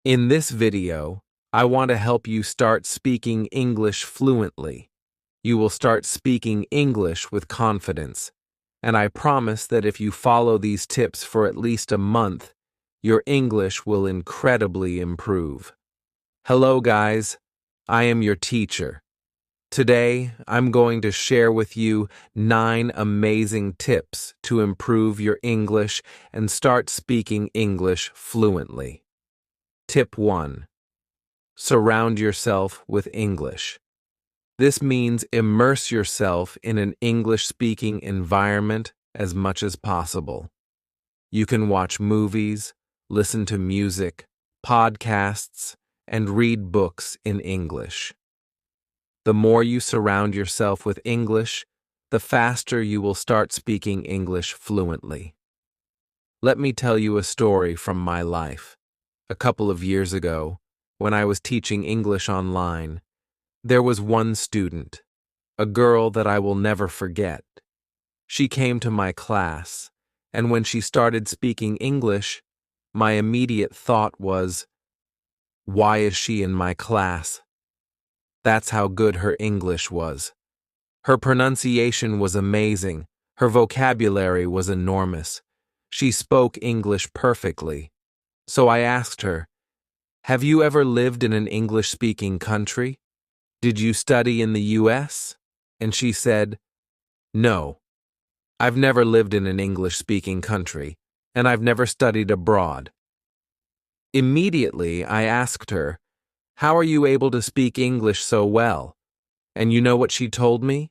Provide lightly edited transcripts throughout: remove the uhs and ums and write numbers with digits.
In this video, I want to help you start speaking English fluently. You will start speaking English with confidence, and I promise that if you follow these tips for at least a month, your English will incredibly improve. Hello guys, I am your teacher. Today, I'm going to share with you 9 amazing tips to improve your English and start speaking English fluently. Tip 1. Surround yourself with English. This means immerse yourself in an English-speaking environment as much as possible. You can watch movies, listen to music, podcasts, and read books in English. The more you surround yourself with English, the faster you will start speaking English fluently. Let me tell you a story from my life. A couple of years ago, when I was teaching English online, there was one student, a girl that I will never forget. She came to my class, and when she started speaking English, my immediate thought was, why is she in my class? That's how good her English was. Her pronunciation was amazing. Her vocabulary was enormous. She spoke English perfectly. So I asked her, "Have you ever lived in an English-speaking country? Did you study in the US?" And she said, "No, I've never lived in an English-speaking country, and I've never studied abroad." Immediately, I asked her, "How are you able to speak English so well?" And you know what she told me?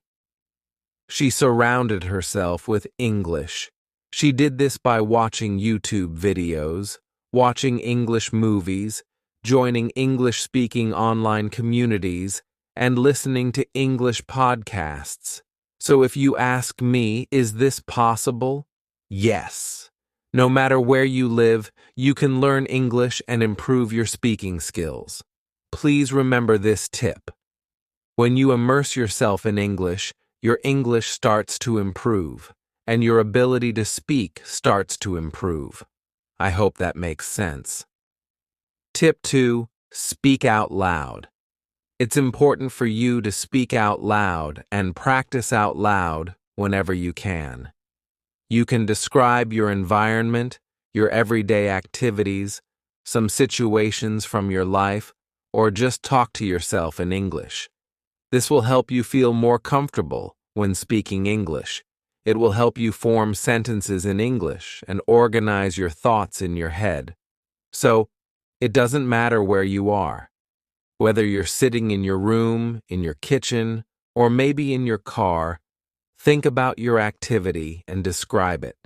She surrounded herself with English. She did this by watching YouTube videos, watching English movies, joining English-speaking online communities, and listening to English podcasts. So if you ask me, is this possible? Yes. No matter where you live, you can learn English and improve your speaking skills. Please remember this tip. When you immerse yourself in English, your English starts to improve, and your ability to speak starts to improve. I hope that makes sense. Tip 2. Speak out loud. It's important for you to speak out loud and practice out loud whenever you can. You can describe your environment, your everyday activities, some situations from your life, or just talk to yourself in English. This will help you feel more comfortable when speaking English. It will help you form sentences in English and organize your thoughts in your head. So, it doesn't matter where you are. Whether you're sitting in your room, in your kitchen, or maybe in your car, think about your activity and describe it.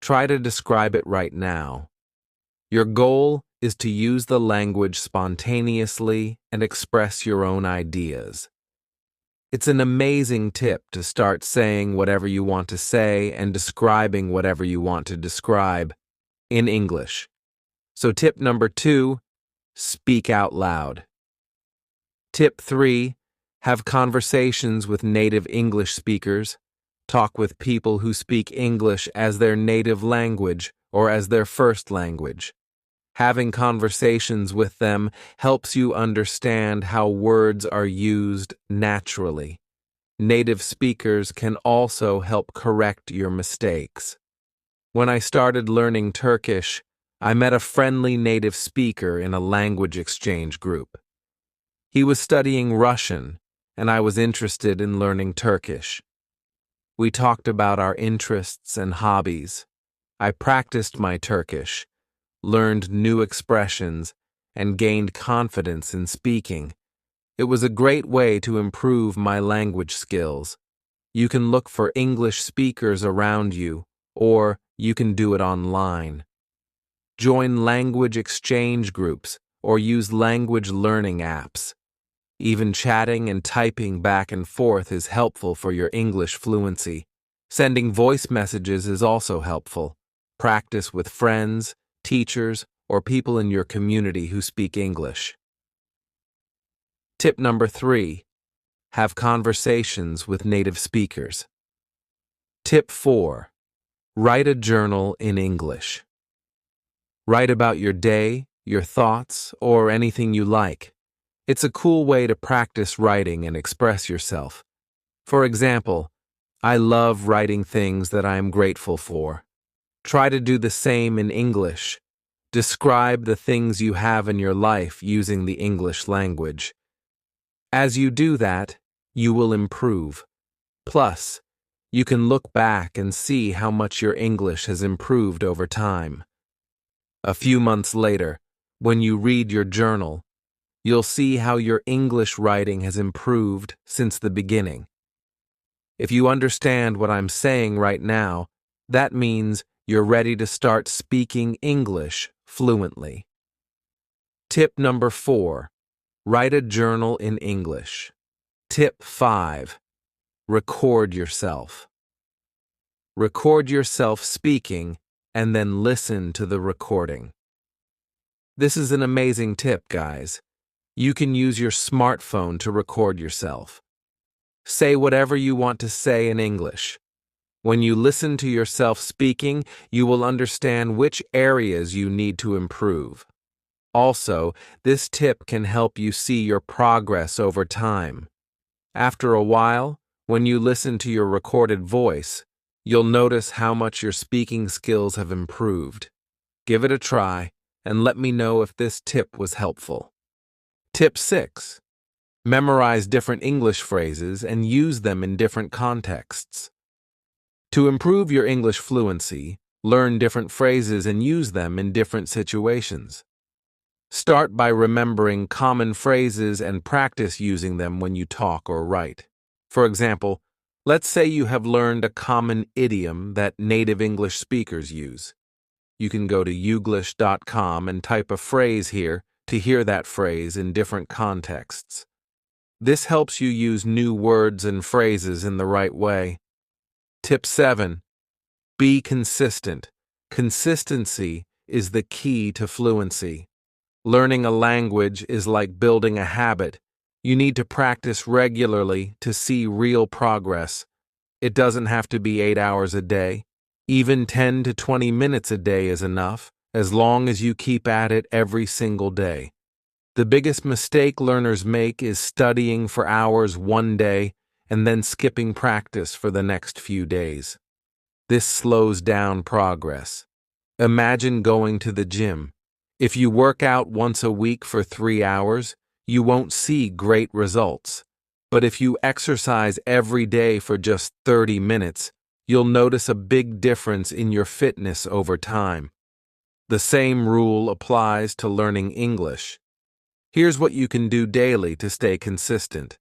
Try to describe it right now. Your goal is to use the language spontaneously and express your own ideas. It's an amazing tip to start saying whatever you want to say and describing whatever you want to describe in English. So tip number 2, speak out loud. Tip 3, have conversations with native English speakers. Talk with people who speak English as their native language or as their first language. Having conversations with them helps you understand how words are used naturally. Native speakers can also help correct your mistakes. When I started learning Turkish, I met a friendly native speaker in a language exchange group. He was studying Russian, and I was interested in learning Turkish. We talked about our interests and hobbies. I practiced my Turkish, learned new expressions, and gained confidence in speaking. It was a great way to improve my language skills. You can look for English speakers around you, or you can do it online. Join language exchange groups or use language learning apps. Even chatting and typing back and forth is helpful for your English fluency. Sending voice messages is also helpful. Practice with friends, teachers, or people in your community who speak English. Tip number 3, have conversations with native speakers. Tip 4, write a journal in English. Write about your day, your thoughts, or anything you like. It's a cool way to practice writing and express yourself. For example, I love writing things that I am grateful for. Try to do the same in English. Describe the things you have in your life using the English language. As you do that, you will improve. Plus, you can look back and see how much your English has improved over time. A few months later, when you read your journal, you'll see how your English writing has improved since the beginning. If you understand what I'm saying right now, that means you're ready to start speaking English fluently. Tip number 4. Write a journal in English. Tip 5. Record yourself. Record yourself speaking and then listen to the recording. This is an amazing tip, guys. You can use your smartphone to record yourself. Say whatever you want to say in English. When you listen to yourself speaking, you will understand which areas you need to improve. Also, this tip can help you see your progress over time. After a while, when you listen to your recorded voice, you'll notice how much your speaking skills have improved. Give it a try and let me know if this tip was helpful. Tip 6. Memorize different English phrases and use them in different contexts. To improve your English fluency, learn different phrases and use them in different situations. Start by remembering common phrases and practice using them when you talk or write. For example, let's say you have learned a common idiom that native English speakers use. You can go to youglish.com and type a phrase here to hear that phrase in different contexts. This helps you use new words and phrases in the right way. Tip 7. Be consistent. Consistency is the key to fluency. Learning a language is like building a habit. You need to practice regularly to see real progress. It doesn't have to be 8 hours a day. Even 10 to 20 minutes a day is enough, as long as you keep at it every single day. The biggest mistake learners make is studying for hours one day and then skipping practice for the next few days. This slows down progress. Imagine going to the gym. If you work out once a week for 3 hours, you won't see great results. But if you exercise every day for just 30 minutes, you'll notice a big difference in your fitness over time. The same rule applies to learning English. Here's what you can do daily to stay consistent.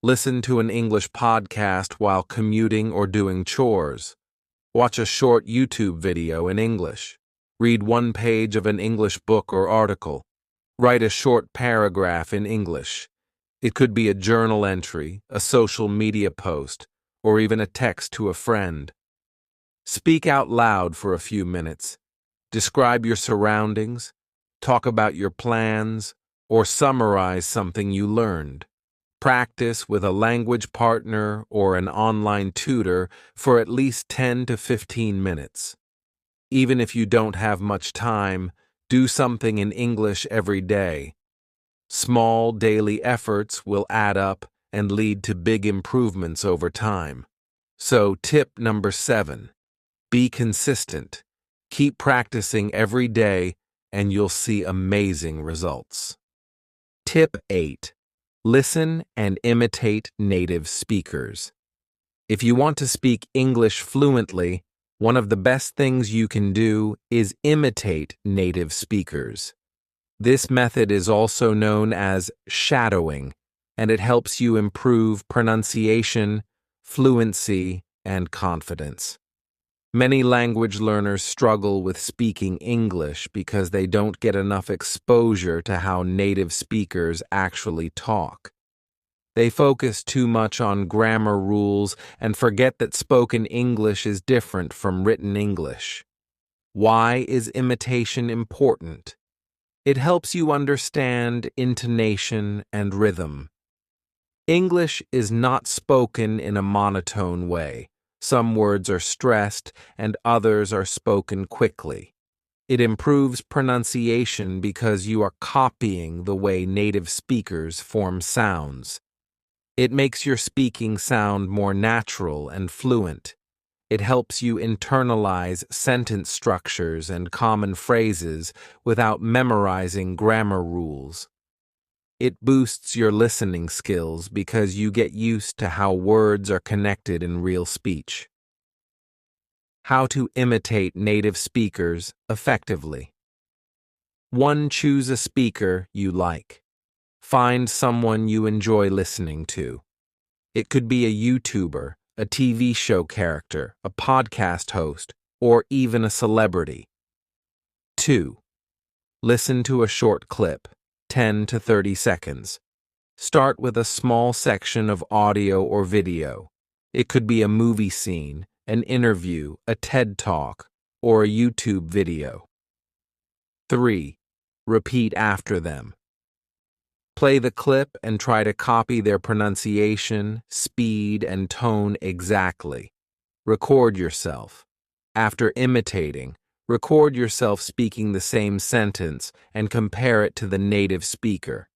Listen to an English podcast while commuting or doing chores. Watch a short YouTube video in English. Read one page of an English book or article. Write a short paragraph in English. It could be a journal entry, a social media post, or even a text to a friend. Speak out loud for a few minutes. Describe your surroundings, talk about your plans, or summarize something you learned. Practice with a language partner or an online tutor for at least 10 to 15 minutes. Even if you don't have much time, do something in English every day. Small daily efforts will add up and lead to big improvements over time. So, tip number 7. Be consistent. Keep practicing every day and you'll see amazing results. Tip 8. Listen and imitate native speakers. If you want to speak English fluently, one of the best things you can do is imitate native speakers. This method is also known as shadowing, and it helps you improve pronunciation, fluency, and confidence. Many language learners struggle with speaking English because they don't get enough exposure to how native speakers actually talk. They focus too much on grammar rules and forget that spoken English is different from written English. Why is imitation important? It helps you understand intonation and rhythm. English is not spoken in a monotone way. Some words are stressed and others are spoken quickly. It improves pronunciation because you are copying the way native speakers form sounds. It makes your speaking sound more natural and fluent. It helps you internalize sentence structures and common phrases without memorizing grammar rules. It boosts your listening skills because you get used to how words are connected in real speech. How to imitate native speakers effectively. 1. Choose a speaker you like. Find someone you enjoy listening to. It could be a YouTuber, a TV show character, a podcast host, or even a celebrity. 2. Listen to a short clip, 10 to 30 seconds. Start with a small section of audio or video. It could be a movie scene, an interview, a TED Talk, or a YouTube video. 3. Repeat after them. Play the clip and try to copy their pronunciation, speed, and tone exactly. Record yourself. After imitating, record yourself speaking the same sentence and compare it to the native speaker.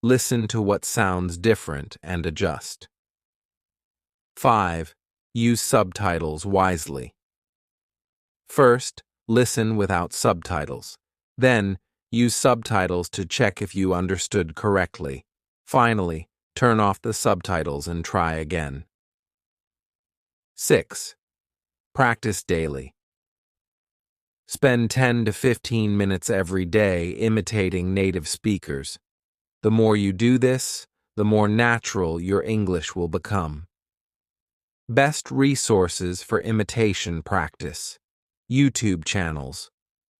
Listen to what sounds different and adjust. 5. Use subtitles wisely. First, listen without subtitles. Then, use subtitles to check if you understood correctly. Finally, turn off the subtitles and try again. 6. Practice daily. Spend 10 to 15 minutes every day imitating native speakers. The more you do this, the more natural your English will become. Best resources for imitation practice. YouTube channels.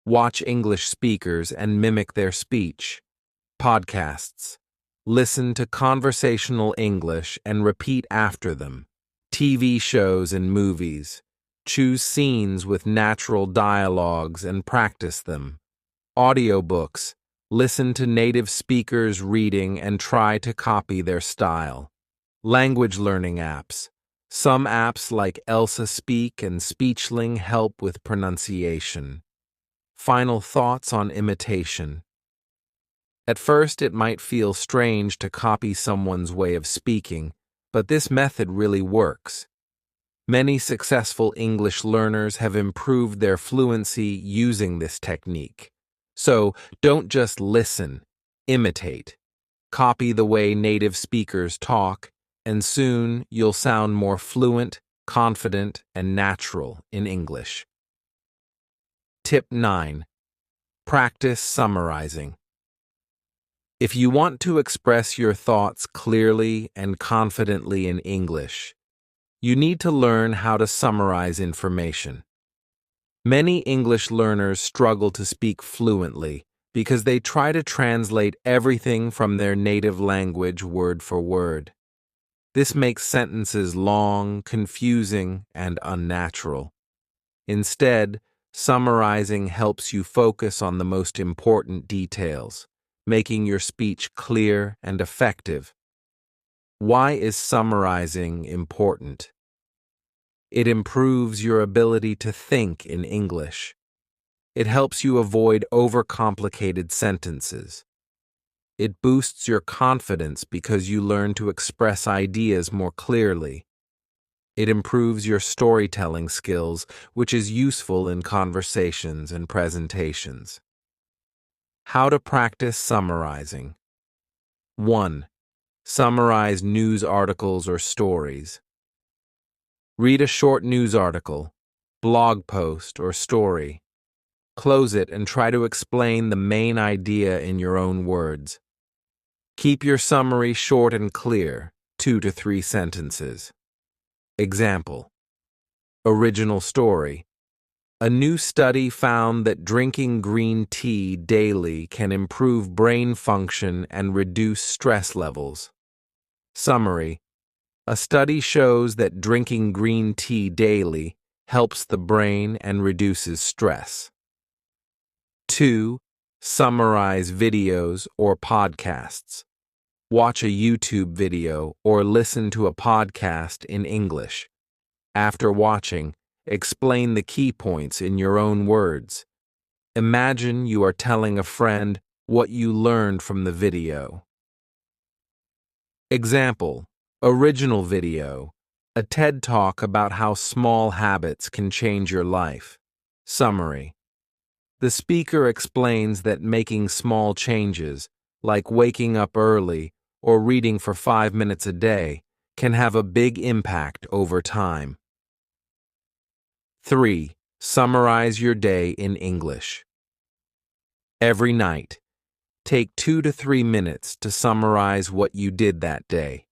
Watch English speakers and mimic their speech. Podcasts. Listen to conversational English and repeat after them. TV shows and movies. Choose scenes with natural dialogues and practice them. Audiobooks. Listen to native speakers reading and try to copy their style. Language learning apps. Some apps like Elsa Speak and Speechling help with pronunciation. Final thoughts on imitation. At first, it might feel strange to copy someone's way of speaking, but this method really works. Many successful English learners have improved their fluency using this technique. So, don't just listen, imitate. Copy the way native speakers talk, and soon you'll sound more fluent, confident, and natural in English. Tip 9. Practice summarizing. If you want to express your thoughts clearly and confidently in English, you need to learn how to summarize information. Many English learners struggle to speak fluently because they try to translate everything from their native language word for word. This makes sentences long, confusing, and unnatural. Instead, summarizing helps you focus on the most important details, making your speech clear and effective. Why is summarizing important? It improves your ability to think in English. It helps you avoid overcomplicated sentences. It boosts your confidence because you learn to express ideas more clearly. It improves your storytelling skills, which is useful in conversations and presentations. How to practice summarizing. 1. Summarize news articles or stories. Read a short news article, blog post, or story. Close it and try to explain the main idea in your own words. Keep your summary short and clear, 2 to 3 sentences. Example. Original story. A new study found that drinking green tea daily can improve brain function and reduce stress levels. Summary. A study shows that drinking green tea daily helps the brain and reduces stress. 2. Summarize videos or podcasts. Watch a YouTube video or listen to a podcast in English. After watching, explain the key points in your own words. Imagine you are telling a friend what you learned from the video. Example: original video, a TED Talk about how small habits can change your life. Summary: the speaker explains that making small changes, like waking up early or reading for 5 minutes a day, can have a big impact over time. 3. Summarize your day in English. Every night, take 2 to 3 minutes to summarize what you did that day.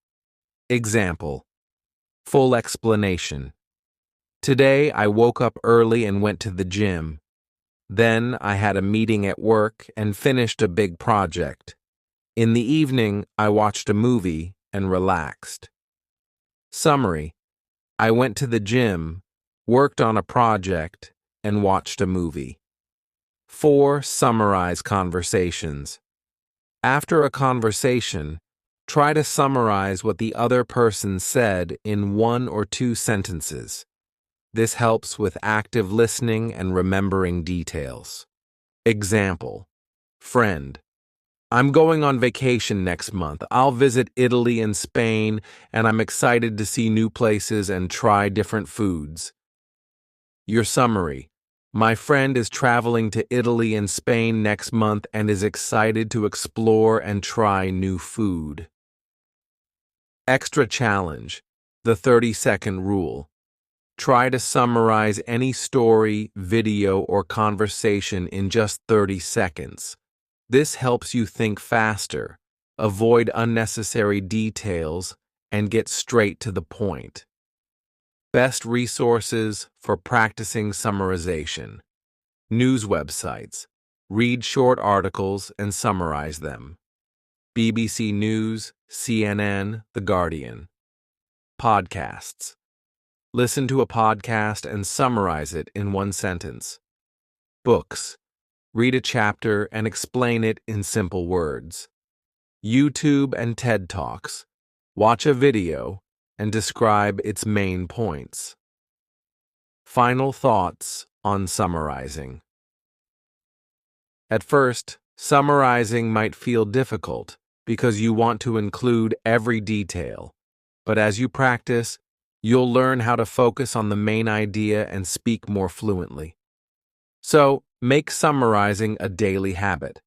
Example: full explanation. Today I woke up early and went to the gym. Then I had a meeting at work and finished a big project. In the evening, I watched a movie and relaxed. Summary: I went to the gym, worked on a project, and watched a movie. 4. Summarize conversations. After a conversation, try to summarize what the other person said in 1 or 2 sentences. This helps with active listening and remembering details. Example: friend: I'm going on vacation next month. I'll visit Italy and Spain, and I'm excited to see new places and try different foods. Your summary: my friend is traveling to Italy and Spain next month and is excited to explore and try new food. Extra challenge: the 30-second rule. Try to summarize any story, video, or conversation in just 30 seconds. This helps you think faster, avoid unnecessary details, and get straight to the point. Best resources for practicing summarization. News websites. Read short articles and summarize them. BBC News, CNN, The Guardian. Podcasts. Listen to a podcast and summarize it in 1 sentence. Books. Read a chapter and explain it in simple words. YouTube and TED Talks. Watch a video and describe its main points. Final thoughts on summarizing. At first, summarizing might feel difficult because you want to include every detail, but as you practice, you'll learn how to focus on the main idea and speak more fluently. So, make summarizing a daily habit.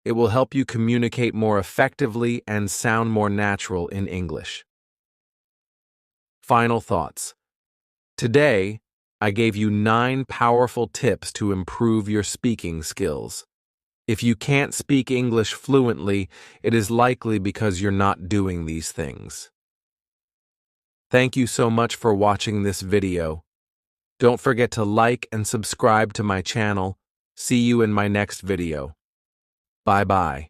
It will help you communicate more effectively and sound more natural in English. Final thoughts. Today, I gave you 9 powerful tips to improve your speaking skills. If you can't speak English fluently, it is likely because you're not doing these things. Thank you so much for watching this video. Don't forget to like and subscribe to my channel. See you in my next video. Bye-bye.